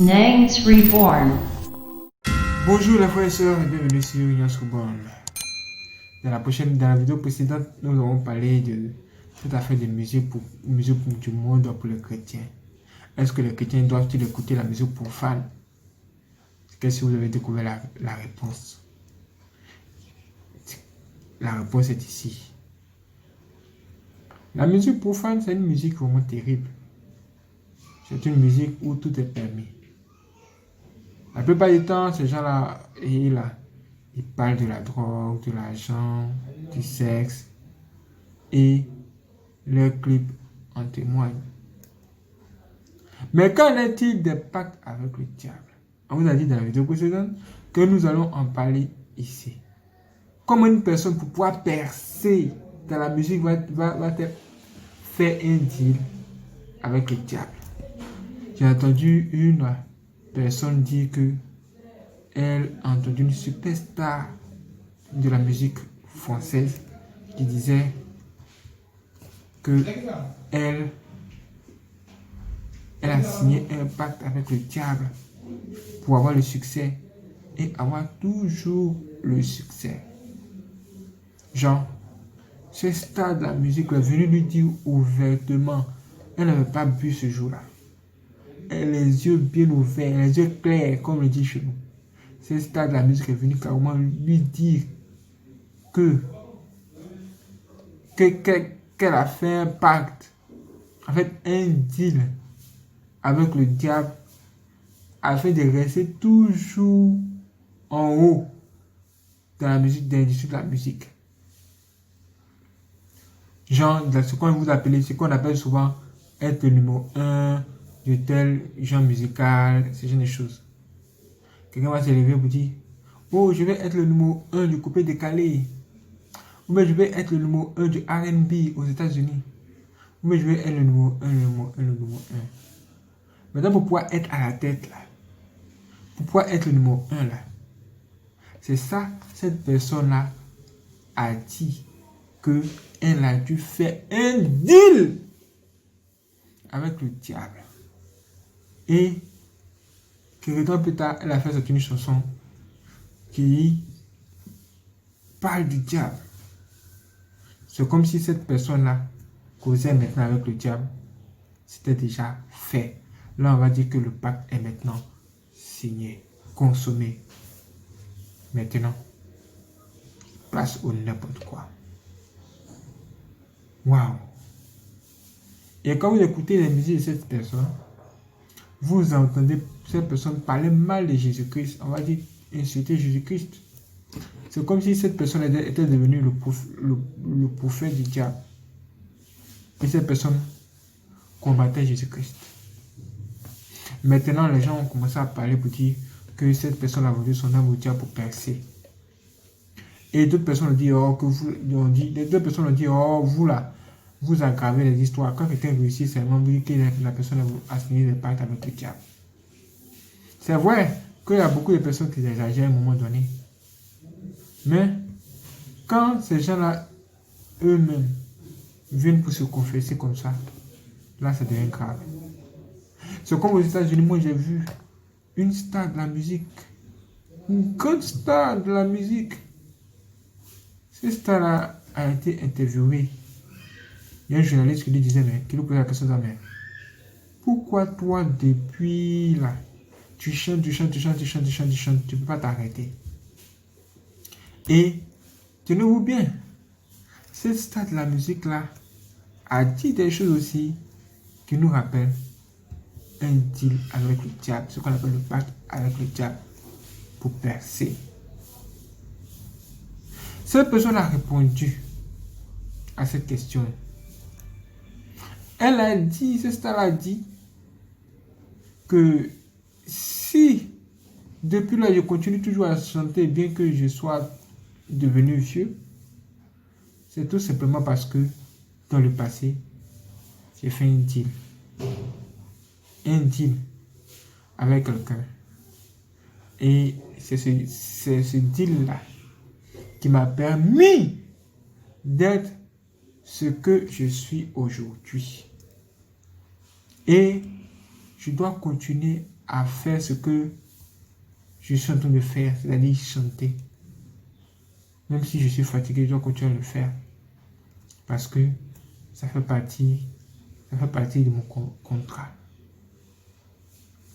Nangs Reborn. Bonjour les frères et sœurs et bienvenue sur Nangs Reborn. Dans la vidéo précédente, nous avons parlé de toute affaire de musique du monde pour les chrétiens. Est-ce que les chrétiens doivent-ils écouter la musique profane? Qu'est-ce que vous avez découvert la réponse? La réponse est ici. La musique profane, c'est une musique vraiment terrible. C'est une musique où tout est permis. La plupart du temps, ces gens-là, ils parlent de la drogue, de l'argent, du sexe, et leurs clips en témoignent. Mais qu'en est-il des pactes avec le diable? On vous a dit dans la vidéo précédente que nous allons en parler ici. Comment une personne pour pouvoir percer dans la musique va faire un deal avec le diable? J'ai entendu une personne dire que elle a entendu une superstar de la musique française qui disait que elle a signé un pacte avec le diable pour avoir le succès et avoir toujours le succès. Genre, ce star de la musique est venu lui dire ouvertement, elle n'avait pas bu ce jour-là. Elle a les yeux bien ouverts, les yeux clairs, comme le dit chez nous. Ce star de la musique est venu carrément lui dire qu'elle a fait un pacte, en fait un deal avec le diable afin de rester toujours en haut dans la musique, dans l'industrie de la musique. Genre, ce qu'on appelle souvent être le numéro 1 de tel genre musical, ce genre de choses. Quelqu'un va se lever pour dire, oh, je vais être le numéro 1 du coupé décalé. Ou bien je vais être le numéro 1 du R&B aux États-Unis. Ou bien je vais être le numéro 1, le numéro 1, le numéro 1. Maintenant, pour pouvoir être à la tête là, pour pouvoir être le numéro 1 là, c'est ça, cette personne-là a dit qu'elle a dû faire un deal avec le diable. Et quelques temps plus tard, elle a fait une chanson qui parle du diable. C'est comme si cette personne-là causait maintenant avec le diable. C'était déjà fait. Là, on va dire que le pacte est maintenant signé, consommé. Maintenant, place au n'importe quoi. Waouh! Et quand vous écoutez les musiques de cette personne, vous entendez cette personne parler mal de Jésus-Christ. On va dire insulter Jésus-Christ. C'est comme si cette personne était devenue le prophète du diable. Et cette personne combattait Jésus-Christ. Maintenant, les gens ont commencé à parler pour dire que cette personne a vendu son âme au diable pour percer. Et d'autres personnes ont dit, oh, vous là, vous aggravez les histoires. Quand quelqu'un réussit, c'est vraiment dit que la personne a signé des pactes avec le diable. C'est vrai qu'il y a beaucoup de personnes qui exagèrent à un moment donné. Mais quand ces gens-là, eux-mêmes, viennent pour se confesser comme ça, là, ça devient grave. C'est comme aux États-Unis, moi j'ai vu une star de la musique, une grande star de la musique. Cette star-là a été interviewée. Il y a un journaliste qui lui disait, qui lui posait la question, mais pourquoi toi, depuis là, tu chantes, tu ne peux pas t'arrêter. Et tenez-vous bien, cette star de la musique là a dit des choses aussi qui nous rappellent un deal avec le diable, ce qu'on appelle le pacte avec le diable pour percer. Cette personne a répondu à cette question. Elle a dit, cette star a dit que si depuis là je continue toujours à chanter bien que je sois devenu vieux, c'est tout simplement parce que dans le passé, j'ai fait un deal. Un deal avec quelqu'un. Et c'est ce deal-là qui m'a permis d'être ce que je suis aujourd'hui. Et je dois continuer à faire ce que je suis en train de faire, c'est-à-dire chanter. Même si je suis fatigué, je dois continuer à le faire. Parce que ça fait partie de mon contrat.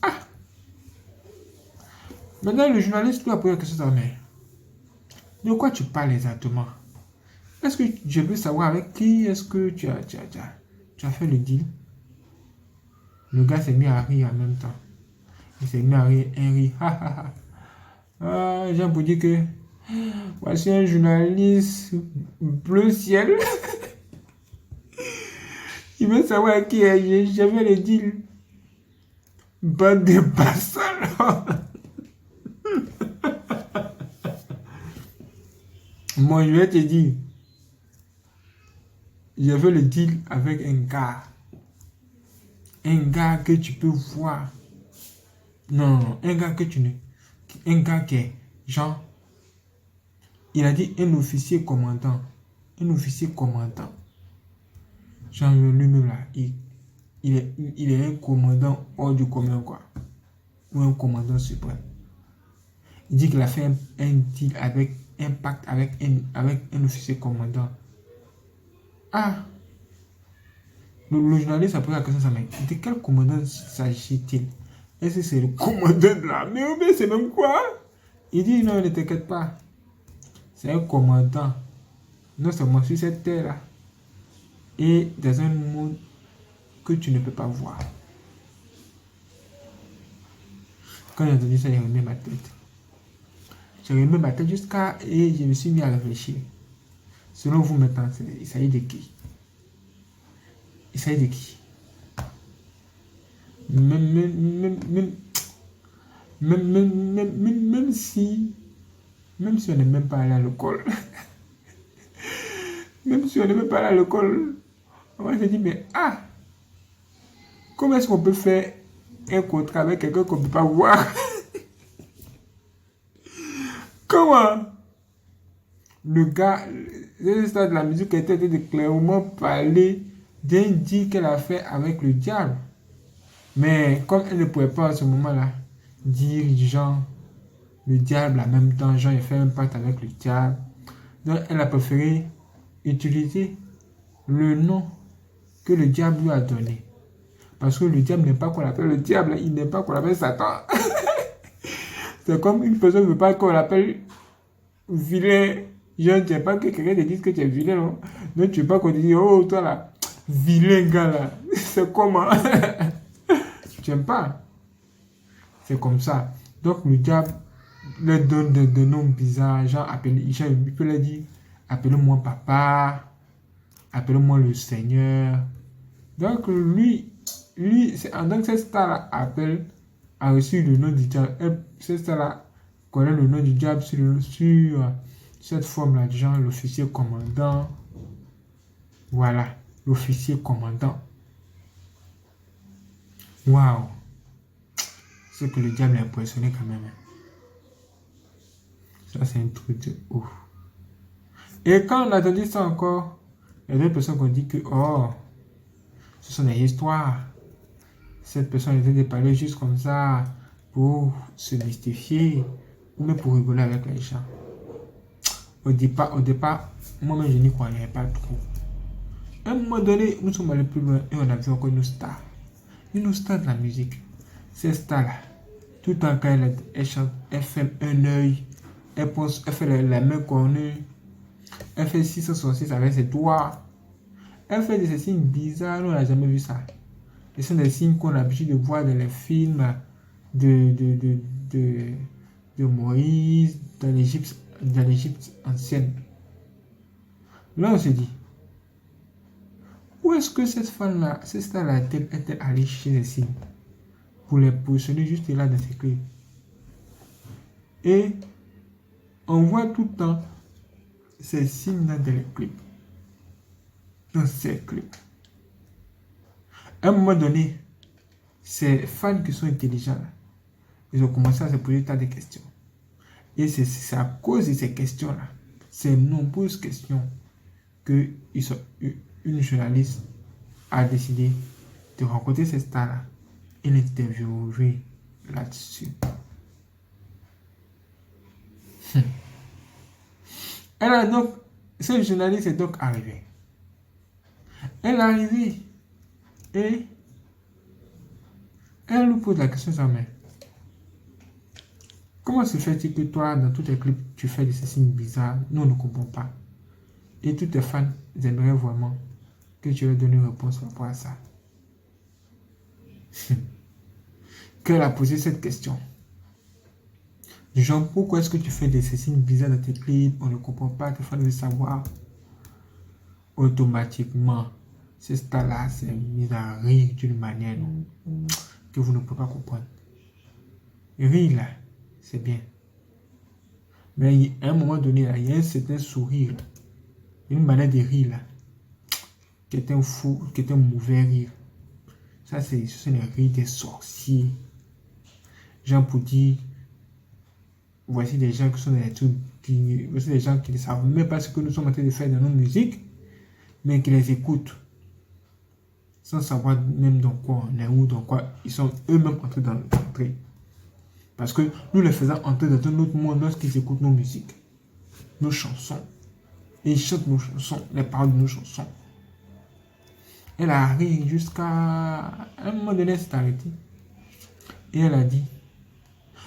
Ah! Maintenant, le journaliste lui a posé la question, mais de quoi tu parles exactement? Est-ce que je veux savoir avec qui est-ce que tu as fait le deal? Le gars s'est mis à rire en même temps. Il s'est mis à rire, un rire. Ah, j'ai pour dire que voici un journaliste bleu ciel. Il veut savoir avec qui j'ai fait le deal. Bande de bastards. Moi, je vais te dire, j'ai fait le deal avec un gars. Un gars que tu peux voir. Non, un gars que tu ne... Un gars qui est genre... Il a dit un officier commandant. Un officier commandant. Genre lui-même là, il est un commandant hors du commun quoi. Ou un commandant suprême. Il dit qu'il a fait un deal avec un pacte avec un officier commandant. Ah! Le journaliste a posé la question, mais de quel commandant s'agit-il? Est-ce que c'est le commandant de l'armée ou bien c'est même quoi? Il dit non, ne t'inquiète pas. C'est un commandant. Non seulement sur cette terre-là. Et dans un monde que tu ne peux pas voir. Quand j'ai entendu ça, j'ai remis ma tête. J'ai remis ma tête jusqu'à... Et je me suis mis à réfléchir. Selon vous maintenant, il s'agit de qui? Il s'agit de qui? Même si on n'est même pas allé à l'école, même si on n'est même pas allé à l'école, on va se dire, mais ah, comment est-ce qu'on peut faire un contrat avec quelqu'un qu'on ne peut pas voir? Comment? Le gars, l'histoire de la musique était de clairement parler d'un deal qu'elle a fait avec le diable. Mais comme elle ne pouvait pas à ce moment-là dire genre le diable en même temps, genre il fait un pacte avec le diable. Donc elle a préféré utiliser le nom que le diable lui a donné. Parce que le diable n'est pas qu'on l'appelle le diable, il n'est pas qu'on l'appelle Satan. C'est comme une personne ne veut pas qu'on l'appelle vilain. Je ne sais pas que quelqu'un te dise que tu es vilain, non? Donc tu ne veux pas qu'on te dise, oh toi là, vilain gars là. C'est comment? Tu n'aimes pas? C'est comme ça. Donc le diable leur donne des noms bizarres, genre, il peut leur dire, appelez-moi papa, appelez-moi le Seigneur. Donc lui donc cette star-là a reçu le nom du diable. Cette star-là connaît le nom du diable sur cette forme-là, genre l'officier commandant. Voilà, l'officier commandant. Waouh! C'est que le diable est impressionné quand même. Ça, c'est un truc de ouf. Et quand on a entendu ça encore, il y a des personnes qui ont dit que, oh, ce sont des histoires. Cette personne était de parler juste comme ça pour se mystifier ou même pour rigoler avec les gens. Au départ, moi-même, je n'y croyais pas trop. À un moment donné, nous sommes allés plus loin et on a vu encore une star. Une star de la musique. Cette star-là, tout le temps quand elle chante, elle fait un œil, elle fait la main cornue, elle fait 666 avec ses doigts. Elle fait des signes bizarres, on n'a jamais vu ça. Ce sont des signes qu'on a l'habitude de voir dans les films de Moïse, dans l'Égypte ancienne. Là, on se dit, où est-ce que cette femme-là, cette star-là, est-elle allée chercher des signes pour les positionner juste là dans ses clips? Et on voit tout le temps ces signes-là dans les clips. Dans ces clips. À un moment donné, ces fans qui sont intelligents, ils ont commencé à se poser tas de questions. Et c'est à cause de ces questions-là, ces nombreuses questions, que une journaliste a décidé de rencontrer ces stars-là et l'interviewer là-dessus. Elle a donc, cette journaliste est donc arrivée. Elle est arrivée et elle lui pose la question sa mère. Comment se fait-il que toi, dans tous tes clips, tu fais des signes bizarres, nous on ne comprend pas. Et tous tes fans aimeraient vraiment que tu leur donnes une réponse par rapport à ça. Qu'elle a posé cette question. Du genre, pourquoi est-ce que tu fais des signes bizarres dans tes clips, on ne comprend pas, tes fans veulent savoir. Automatiquement, ce stars-là s'est mis à rire d'une manière que vous ne pouvez pas comprendre. Rire là, c'est bien. Mais à un moment donné, là, il y a un certain sourire, là, une manière de rire là, qui est un fou, qui est un mauvais rire. Ça, ce sont les rires des sorciers. Genre pour dire, voici des gens qui sont dans les trucs, voici des gens qui ne savent même pas ce que nous sommes en train de faire dans nos musiques, mais qui les écoutent, sans savoir même dans quoi on est ou dans quoi ils sont eux-mêmes en train d'entrer. Parce que nous les faisons entrer dans un autre monde lorsqu'ils écoutent nos musiques, nos chansons. Et ils chantent nos chansons, les paroles de nos chansons. Elle a ri jusqu'à un moment donné, elle s'est arrêtée. Et elle a dit,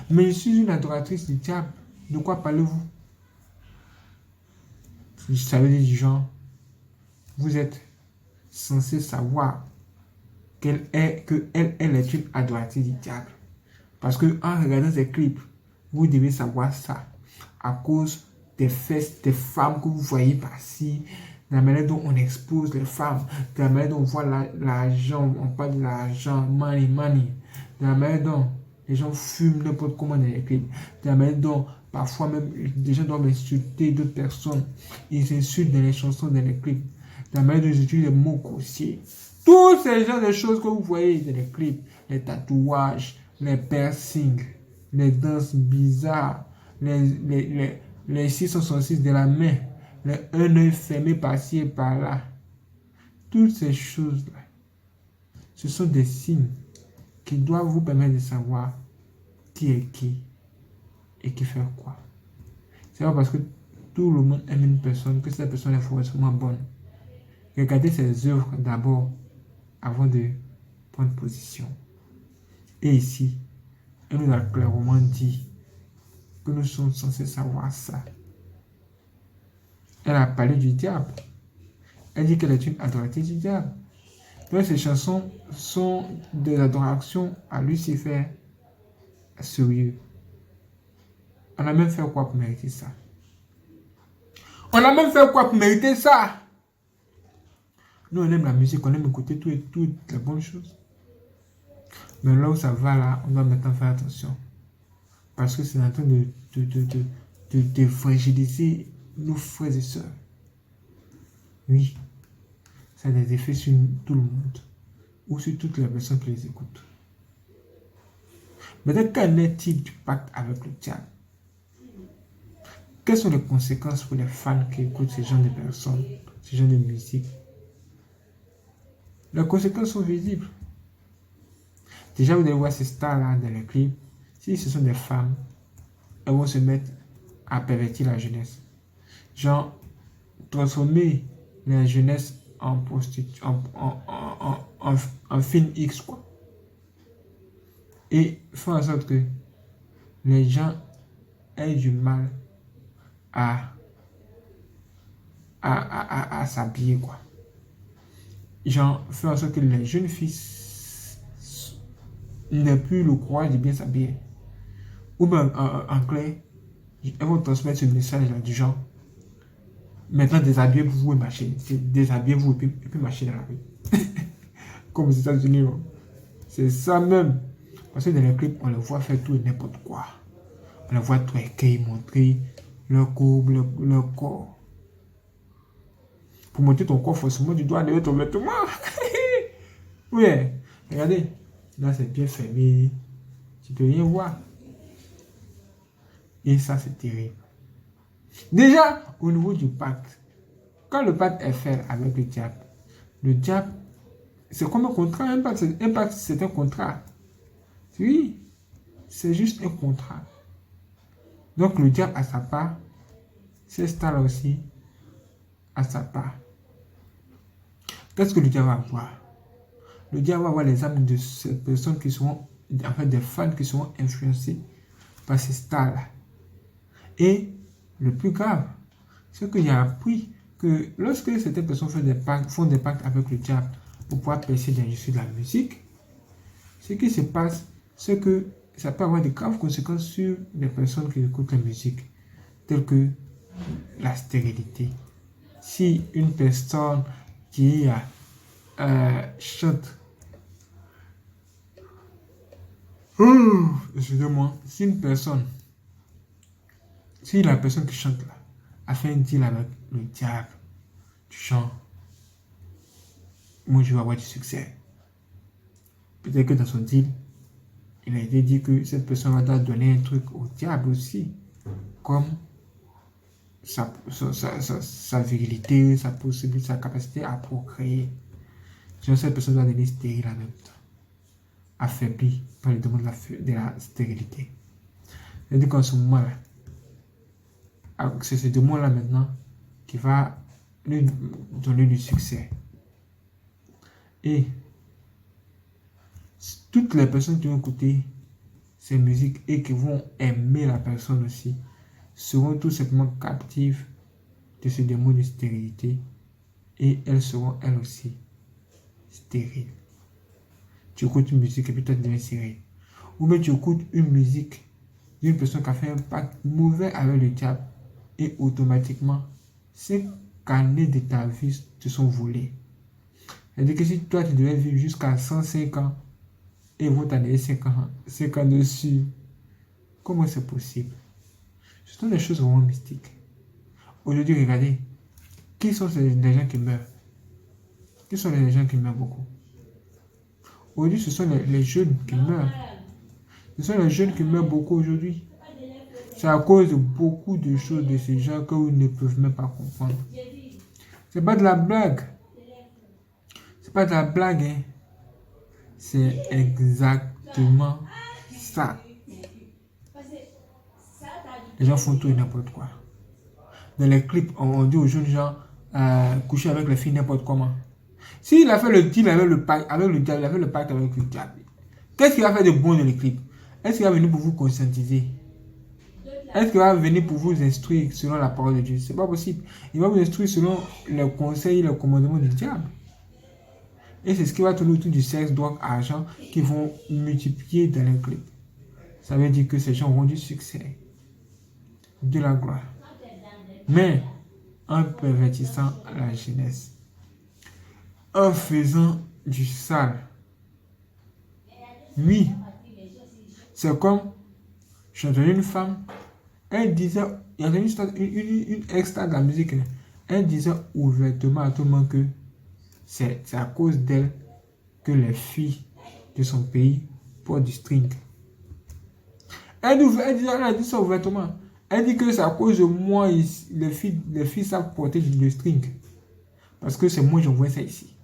mais je suis une adoratrice du diable, de quoi parlez-vous? Ça veut dire du genre, vous êtes censé savoir qu'elle est une adoratrice du diable. Parce que en regardant ces clips, vous devez savoir ça. À cause des fesses des femmes que vous voyez passer, de la manière dont on expose les femmes, de la manière dont on voit l'argent, on parle de l'argent, money, de la manière dont les gens fument n'importe comment dans les clips, de la manière dont parfois même des gens doivent insulter d'autres personnes, ils insultent dans les chansons, dans les clips, de la manière dont ils utilisent les mots grossiers. Tous ces genres de choses que vous voyez dans les clips, les tatouages, les piercings, les danses bizarres, les 666 de la main, un œil fermé par-ci et par-là. Toutes ces choses-là, ce sont des signes qui doivent vous permettre de savoir qui est qui et qui fait quoi. C'est pas parce que tout le monde aime une personne que cette personne est forcément bonne. Regardez ses œuvres d'abord avant de prendre position. Et ici, elle nous a clairement dit que nous sommes censés savoir ça. Elle a parlé du diable. Elle dit qu'elle est une adoratrice du diable. Donc ces chansons sont des adorations à Lucifer sérieux. On a même fait quoi pour mériter ça? On a même fait quoi pour mériter ça? Nous on aime la musique, on aime écouter toutes les bonnes choses. Mais là où ça va là, on doit maintenant faire attention. Parce que c'est en train de fragiliser nos frères et sœurs. Oui, ça a des effets sur tout le monde. Ou sur toutes les personnes qui les écoutent. Maintenant, qu'en est-il du pacte avec le diable? Quelles sont les conséquences pour les fans qui écoutent ce genre de personnes, ce genre de musique? Les conséquences sont visibles. Déjà, vous allez voir ces stars-là dans les clips. Si ce sont des femmes, elles vont se mettre à pervertir la jeunesse. Genre, transformer la jeunesse en film X, quoi. Et faire en sorte que les gens aient du mal à s'habiller, quoi. Genre, faire en sorte que les jeunes filles n'aient plus le courage de bien s'habiller. Ou bien, en clair, elles vont transmettre ce message là, du genre, maintenant déshabillez-vous et marchez. Déshabillez-vous et puis marchez dans la rue. Comme aux États-Unis. C'est ça même. Parce que dans les clips, on les voit faire tout et n'importe quoi. On les voit twerker, montrer leur courbe, leur corps. Pour montrer ton corps, forcément, tu dois enlever ton vêtement. Oui, regardez. Là, c'est bien fermé. Tu ne peux rien voir. Et ça, c'est terrible. Déjà, au niveau du pacte, quand le pacte est fait avec le diable, c'est comme un contrat. Un pacte, c'est un contrat. Oui. c'est juste un contrat. Donc le diable a sa part, ces stars aussi a sa part. Qu'est-ce que le diable va voir? Le diable va voir les âmes de ces personnes qui seront, en fait des fans qui seront influencés par ces stars-là. Et le plus grave, c'est qu'il a appris que lorsque certaines personnes font des pactes avec le diable pour pouvoir percer dans l'industrie de la musique, ce qui se passe, c'est que ça peut avoir de graves conséquences sur les personnes qui écoutent la musique, telles que la stérilité. Si une personne qui chante, excusez-moi, si la personne qui chante là a fait un deal avec le diable du chant, moi je vais avoir du succès. Peut-être que dans son deal, il a été dit que cette personne va donner un truc au diable aussi, comme sa virilité, sa possibilité, sa capacité à procréer. Sinon, cette personne doit devenir stérile en même temps, affaiblie par le demande de la stérilité. C'est-à-dire qu'en ce moment-là, c'est ce démon-là maintenant qui va lui donner du succès. Et toutes les personnes qui ont écouté ces musiques et qui vont aimer la personne aussi seront tout simplement captives de ce démon de stérilité et elles seront elles aussi stériles. Tu écoutes une musique et puis toi tu deviens stérile. Ou bien tu écoutes une musique d'une personne qui a fait un pacte mauvais avec le diable et automatiquement ces années de ta vie te sont volées. C'est-à-dire que si toi tu devais vivre jusqu'à 105 ans et vous t'en avez 5 ans dessus, comment c'est possible? Ce sont des choses vraiment mystiques. Aujourd'hui, regardez, qui sont les gens qui meurent? Qui sont les gens qui meurent beaucoup? Aujourd'hui, ce sont les jeunes qui meurent. Ce sont les jeunes qui meurent beaucoup aujourd'hui. C'est à cause de beaucoup de choses de ces gens que vous ne peuvent même pas comprendre. C'est pas de la blague. C'est pas de la blague, hein. C'est exactement ça. Les gens font tout et n'importe quoi. Dans les clips, on dit aux jeunes gens coucher avec les filles n'importe comment. S'il a fait le deal avec le pacte avec le diable, il a fait le pacte avec le diable. Qu'est-ce qu'il va faire de bon dans les clips? Est-ce qu'il va venir pour vous conscientiser? Est-ce qu'il va venir pour vous instruire selon la parole de Dieu? C'est pas possible. Il va vous instruire selon les conseils et les commandements du diable. Et c'est ce qui va tourner autour du sexe, drogue, argent, qui vont multiplier dans les clips. Ça veut dire que ces gens auront du succès, de la gloire. Mais en pervertissant la jeunesse, en faisant du sale. Oui, c'est comme, j'ai entendu une femme, elle disait, il y a une extra de la musique, elle disait ouvertement à tout le monde que c'est à cause d'elle que les filles de son pays portent du string. Elle a dit ça ouvertement. Elle dit que c'est à cause de moi, les filles savent porter du string. Parce que c'est moi, j'envoie ça ici.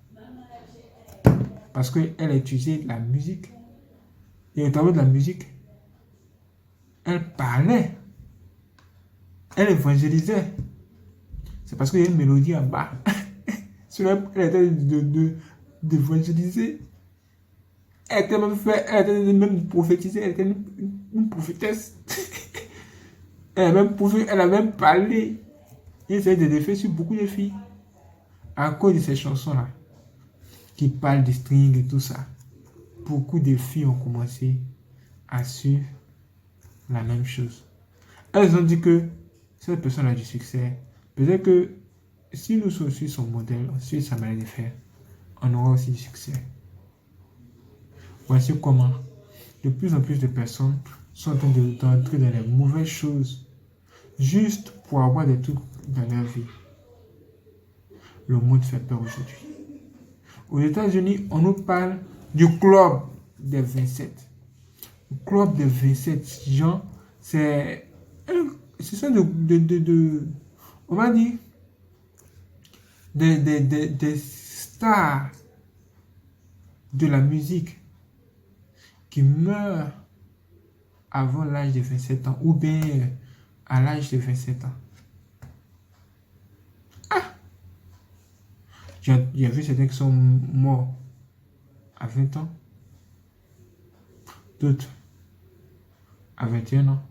Parce qu'elle a utilisé la musique. Et au travers de la musique, elle parlait. Elle évangélisait. C'est parce qu'il y a une mélodie en bas. Elle était d'évangéliser. Elle était même prophétisée. Elle était une prophétesse. Elle a même parlé. Et ça a des effets sur beaucoup de filles. À cause de ces chansons-là, qui parlent de string et tout ça, beaucoup de filles ont commencé à suivre la même chose. Elles ont dit que cette personne a du succès. Peut-être que si nous suivons son modèle, on suit sa manière de faire, on aura aussi du succès. Voici comment de plus en plus de personnes sont en train d'entrer dans les mauvaises choses juste pour avoir des trucs dans leur vie. Le monde fait peur aujourd'hui. Aux États-Unis, on nous parle du club des 27. Le club des 27 gens, ce sont on va dire, des stars de la musique qui meurent avant l'âge de 27 ans ou bien à l'âge de 27 ans. J'ai vu certains qui sont morts à 20 ans, d'autres à 21 ans,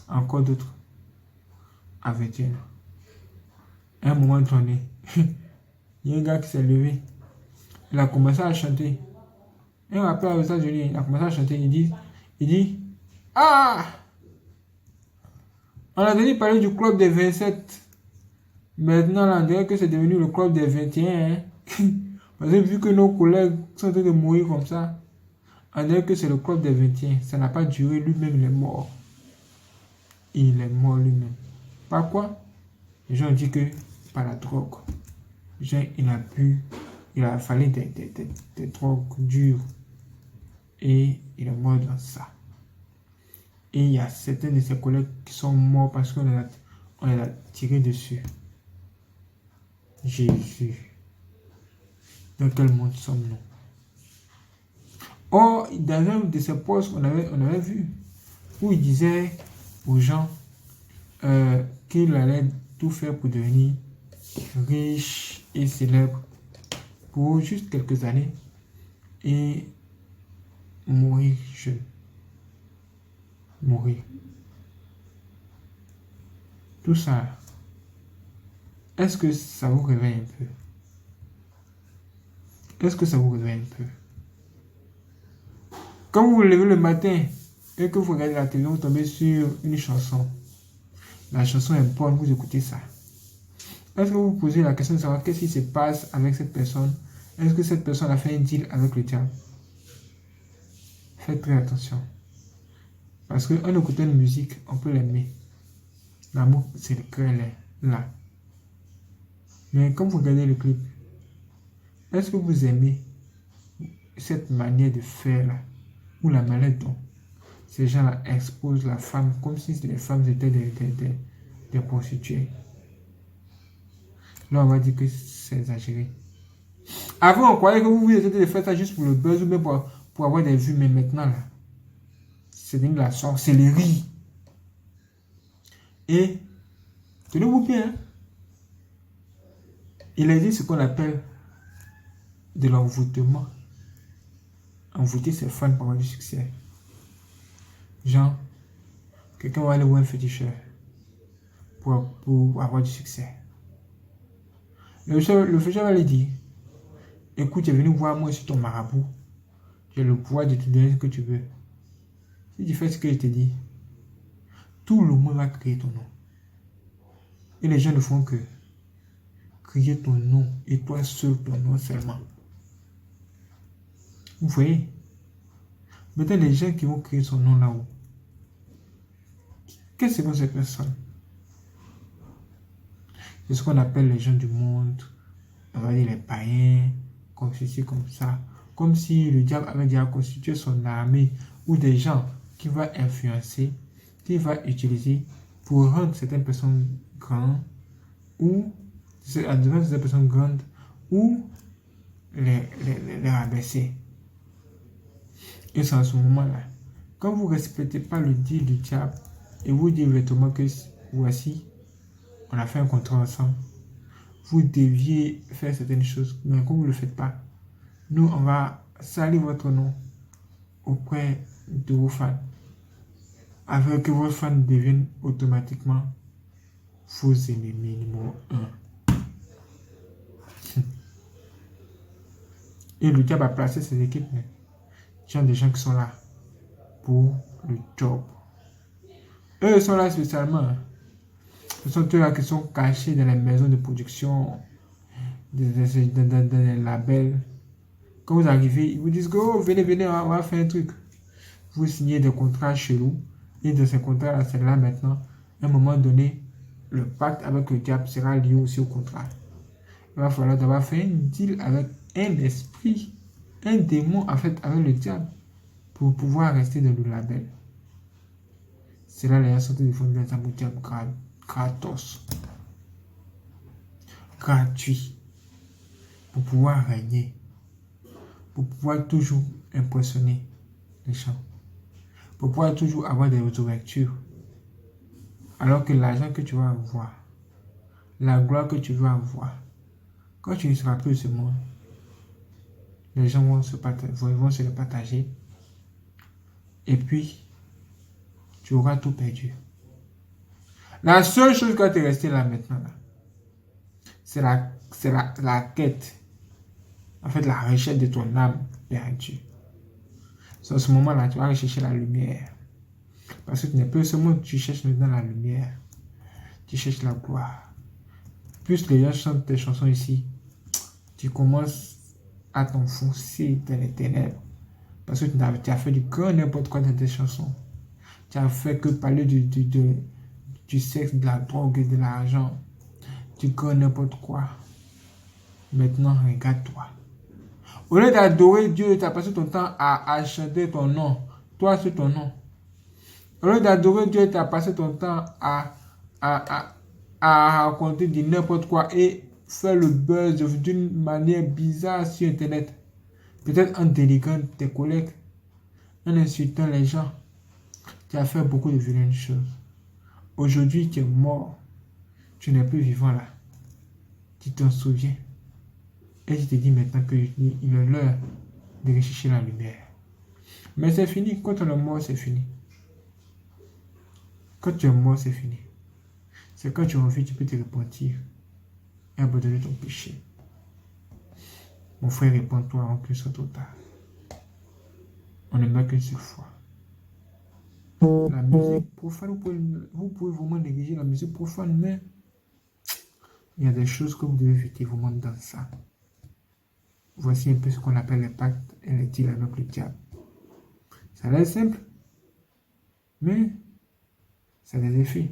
encore d'autres à 21 ans. À un moment donné, il y a un gars qui s'est levé, il a commencé à chanter. Et on rappelle aux États-Unis, il a commencé à chanter, il dit, ah, on a déjà parlé du club des 27. Maintenant, là, on dirait que c'est devenu le club des 21. Hein? Parce que vu que nos collègues sont en train de mourir comme ça, on dirait que c'est le club des 21. Ça n'a pas duré, lui-même il est mort. Il est mort lui-même. Par quoi? Les gens disent que par la drogue. Les gens, il a fallu des drogues dures. Et il est mort dans ça. Et il y a certains de ses collègues qui sont morts parce qu'on les a tirés dessus. Jésus. Dans quel monde sommes-nous? Or, dans un de ses postes, on avait vu où il disait aux gens qu'il allait tout faire pour devenir riche et célèbre pour juste quelques années et mourir jeune. Mourir. Tout ça, est-ce que ça vous réveille un peu? Est-ce que ça vous réveille un peu? Quand vous vous levez le matin et que vous regardez la télé, vous tombez sur une chanson. La chanson est bonne, vous écoutez ça. Est-ce que vous vous posez la question de savoir qu'est-ce qui se passe avec cette personne? Est-ce que cette personne a fait un deal avec le diable? Faites très attention. Parce qu'en écoutant une musique, on peut l'aimer. L'amour, c'est le cœur là. Mais quand vous regardez le clip, est-ce que vous aimez cette manière de faire là? Ou la manière dont ces gens-là exposent la femme comme si les femmes étaient des prostituées? Là, on va dire que c'est exagéré. Avant, on croyait que vous étiez de faire ça juste pour le buzz ou même pour avoir des vues, mais maintenant, là, c'est de la sorcellerie. Et, tenez-vous bien, hein? Il a dit ce qu'on appelle de l'envoûtement. Envoûter ses fans pour avoir du succès. Genre, quelqu'un va aller voir un féticheur pour avoir du succès. Le féticheur va lui dire, écoute, tu es venu voir moi sur ton marabout. J'ai le pouvoir de te donner ce que tu veux. Si tu fais ce que je te dis, tout le monde va crier ton nom. Et les gens ne font que crier ton nom et toi seul ton nom seulement. Vous voyez? Maintenant, les gens qui vont crier son nom là-haut, qu'est-ce que c'est ces personnes? C'est ce qu'on appelle les gens du monde, on va dire les païens, comme ceci, comme ça. Comme si le diable avait déjà constitué son armée ou des gens qui va influencer, qui va utiliser pour rendre certaines personnes grandes ou certaines personnes grandes ou les rabaisser. Et c'est en ce moment-là, quand vous ne respectez pas le deal du diable et vous dites ouvertement que voici, on a fait un contrat ensemble, vous deviez faire certaines choses, mais comme vous ne le faites pas, nous, on va salir votre nom auprès de vos fans, afin que vos fans deviennent automatiquement vos ennemis numéro 1. Et le diable a placé ses équipes, des gens qui sont là pour le job. Eux sont là spécialement. Ce sont eux là qui sont cachés dans les maisons de production, dans les labels. Quand vous arrivez, ils vous disent que oh, venez, on va faire un truc. Vous signez des contrats chelous. Et dans ces contrats-là, c'est là maintenant, à un moment donné, le pacte avec le diable sera lié aussi au contrat. Il va falloir d'abord faire un deal avec un esprit, un démon en fait avec le diable pour pouvoir rester dans le label. C'est là les sorties de fonds de la diable gratos. Gratuit. Pour pouvoir régner. Pour pouvoir toujours impressionner les gens. pour pouvoir toujours avoir des ouvertures. Alors que l'argent que tu vas avoir, la gloire que tu vas avoir, quand tu ne seras plus ce monde, les gens vont se le partager. Et puis, tu auras tout perdu. La seule chose qui va te rester là maintenant, là, c'est la quête. En fait, la recherche de ton âme perdue. C'est à ce moment-là, tu vas rechercher la lumière. Parce que tu n'es plus ce monde, tu cherches maintenant la lumière. Tu cherches la gloire. Plus les gens chantent tes chansons ici, tu commences à t'enfoncer dans les ténèbres. Parce que tu as fait du grand n'importe quoi dans tes chansons. Tu as fait que parler du sexe, de la drogue, de l'argent. Du grand n'importe quoi. Maintenant, regarde-toi. Au lieu d'adorer Dieu, tu as passé ton temps à chanter ton nom. Toi, c'est ton nom. Au lieu d'adorer Dieu, tu as passé ton temps à raconter du n'importe quoi et faire le buzz d'une manière bizarre sur Internet. Peut-être en dénigrant tes collègues, en insultant les gens. Tu as fait beaucoup de vilaines choses. Aujourd'hui, tu es mort. Tu n'es plus vivant là. Tu t'en souviens. Et je te dis maintenant qu'il est l'heure de rechercher la lumière. Mais c'est fini. Quand on est mort, c'est fini. Quand tu es mort, c'est fini. C'est quand tu as envie, tu peux te repentir et abandonner ton péché. Mon frère, réponds-toi en plus trop tard. On ne meurt qu'une seule fois. La musique profane, vous pouvez vraiment négliger la musique profane, mais il y a des choses que vous devez éviter vraiment dans ça. Voici un peu ce qu'on appelle les pactes et les deals avec le diable. Ça a l'air simple, mais ça a des effets.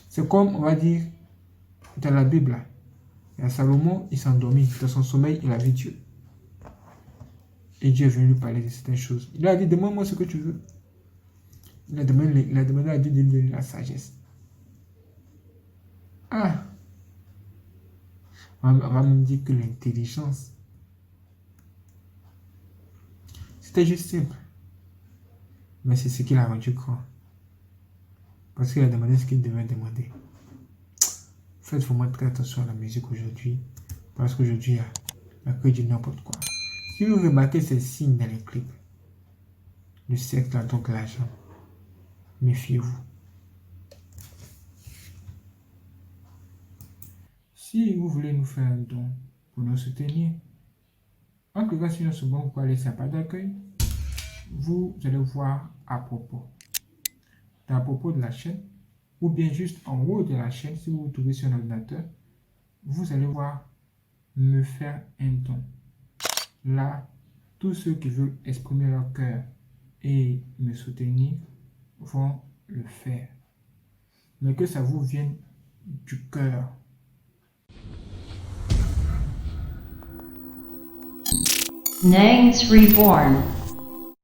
C'est comme, on va dire, dans la Bible, il y a Salomon, il s'est endormi. Dans son sommeil, il a vu Dieu. Et Dieu est venu lui parler de certaines choses. Il a dit, demande-moi ce que tu veux. Il a demandé à Dieu de lui donner la sagesse. Ah! On va me dire que l'intelligence, c'était juste simple. Mais c'est ce qu'il a rendu grand. Parce qu'il a demandé ce qu'il devait demander. Faites vraiment très attention à la musique aujourd'hui. Parce qu'aujourd'hui, il y a que du n'importe quoi. Si vous remarquez ces signes dans les clips, le sexe, la drogue, l'argent, méfiez-vous. Si vous voulez nous faire un don pour nous soutenir, en cliquant sur notre bon pour aller sur la page d'accueil, vous allez voir à propos. À propos de la chaîne, ou bien juste en haut de la chaîne, si vous vous trouvez sur un ordinateur, vous allez voir me faire un don. Là, tous ceux qui veulent exprimer leur cœur et me soutenir vont le faire. Mais que ça vous vienne du cœur. Nangs Reborn.